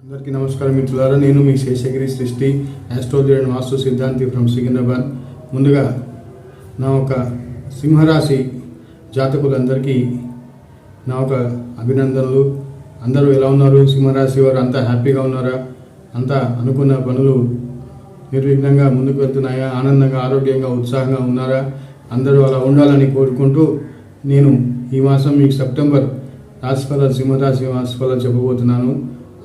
అందరికీ నమస్కారం మిత్రులారా, నేను మీ శేషగిరి సృష్టి ఆస్ట్రాలజీ అండ్ వాస్తు సిద్ధాంతి ఫ్రమ్ సికింద్రాబాద్. ముందుగా నా ఒక సింహరాశి జాతకులందరికీ నా ఒక అభినందనలు. అందరూ ఎలా ఉన్నారు? సింహరాశి వారు అంతా హ్యాపీగా ఉన్నారా? అంతా అనుకున్న పనులు నిర్విఘ్నంగా ముందుకు వెళ్తున్నాయా? ఆనందంగా, ఆరోగ్యంగా, ఉత్సాహంగా ఉన్నారా? అందరూ అలా ఉండాలని కోరుకుంటూ నేను ఈ మాసం మీకు సెప్టెంబర్ రాశిఫలాలు, సింహరాశి రాశిఫలాలు చెప్పబోతున్నాను.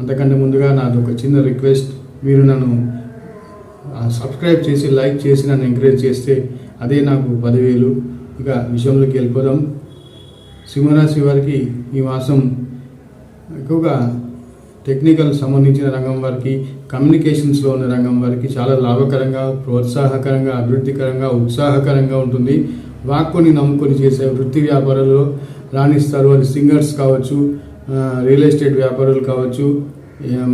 అంతకంటే ముందుగా నాది ఒక చిన్న రిక్వెస్ట్, మీరు నన్ను సబ్స్క్రైబ్ చేసి, లైక్ చేసి నన్ను ఎంకరేజ్ చేస్తే అదే నాకు 10,000. ఇక విషయంలోకి వెళ్ళిపోదాం. సింహరాశి వారికి ఈ మాసం ఎక్కువగా టెక్నికల్ సంబంధించిన రంగం వారికి, కమ్యూనికేషన్స్లో ఉన్న రంగం వారికి చాలా లాభకరంగా, ప్రోత్సాహకరంగా, అభివృద్ధికరంగా, ఉత్సాహకరంగా ఉంటుంది. వాక్కుని నమ్ముకొని చేసే వృత్తి వ్యాపారాల్లో రాణిస్తారు. అది సింగర్స్ కావచ్చు, రియల్ ఎస్టేట్ వ్యాపారులు కావచ్చు,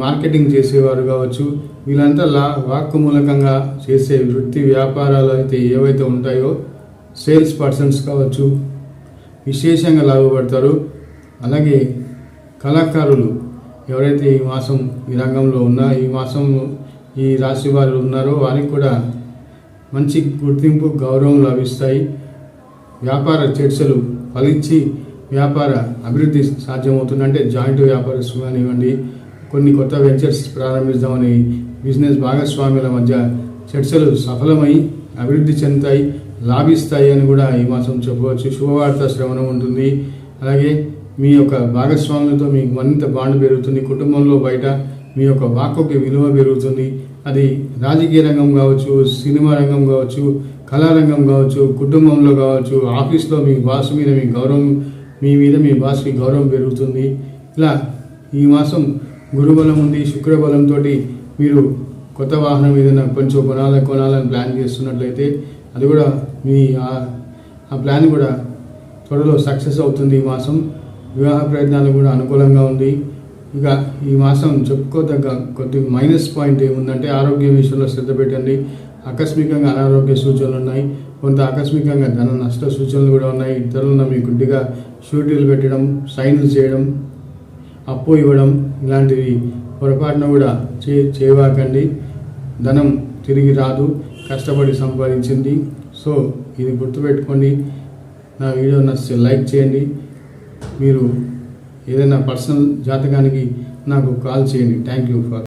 మార్కెటింగ్ చేసేవారు కావచ్చు, వీళ్ళంతా వాక్కు మూలకంగా చేసే వృత్తి వ్యాపారాలు అయితే ఏవైతే ఉంటాయో, సేల్స్ పర్సన్స్ కావచ్చు, విశేషంగా లాభపడతారు. అలాగే కళాకారులు ఎవరైతే ఈ మాసం ఈ రంగంలో ఈ మాసం ఈ రాశి వారు ఉన్నారో వారికి కూడా మంచి గుర్తింపు, గౌరవం లభిస్తాయి. వ్యాపార చర్చలు ఫలించి వ్యాపార అభివృద్ధి సాధ్యమవుతుంది. అంటే జాయింట్ వ్యాపారస్తులు కానివ్వండి, కొన్ని కొత్త వెంచర్స్ ప్రారంభిద్దామని బిజినెస్ భాగస్వాముల మధ్య చర్చలు సఫలమై అభివృద్ధి చెందుతాయి, లాభిస్తాయి అని కూడా ఈ మాసం చెప్పవచ్చు. శుభవార్త శ్రవణం ఉంటుంది. అలాగే మీ యొక్క భాగస్వాములతో మీకు మరింత బాండ్ పెరుగుతుంది. కుటుంబంలో బయట మీ యొక్క వాక్కుకి విలువ పెరుగుతుంది. అది రాజకీయ రంగం కావచ్చు, సినిమా రంగం కావచ్చు, కళారంగం కావచ్చు, కుటుంబంలో కావచ్చు, ఆఫీస్లో మీ బాస్ మీద మీ గౌరవం, మీ మీద మీ బాస్కి గౌరవం పెరుగుతుంది. ఇలా ఈ మాసం గురుబలం ఉంది. శుక్రబలంతో మీరు కొత్త వాహనం ఏదైనా కొంచెం కొనాలని ప్లాన్ చేస్తున్నట్లయితే అది కూడా మీ ఆ ప్లాన్ కూడా త్వరలో సక్సెస్ అవుతుంది. ఈ మాసం వివాహ ప్రయత్నాలు కూడా అనుకూలంగా ఉంది. ఇక ఈ మాసం చెప్పుకోదగ్గ కొద్ది మైనస్ పాయింట్ ఏముందంటే ఆరోగ్యం విషయంలో శ్రద్ధ పెట్టండి. ఆకస్మికంగా అనారోగ్య సూచనలు ఉన్నాయి. కొంత ఆకస్మికంగా ధన నష్ట సూచనలు కూడా ఉన్నాయి. ఇతరులను మీ గుడ్డిగా షూటీలు పెట్టడం, సైన్లు చేయడం, అప్పు ఇవ్వడం ఇలాంటివి పొరపాటున కూడా చేయవాకండి. ధనం తిరిగి రాదు, కష్టపడి సంపాదించింది. సో ఇది గుర్తుపెట్టుకోండి. నా వీడియో నచ్చితే లైక్ చేయండి. మీరు ఏదైనా పర్సనల్ జాతకానికి నాకు కాల్ చేయండి. Thank you for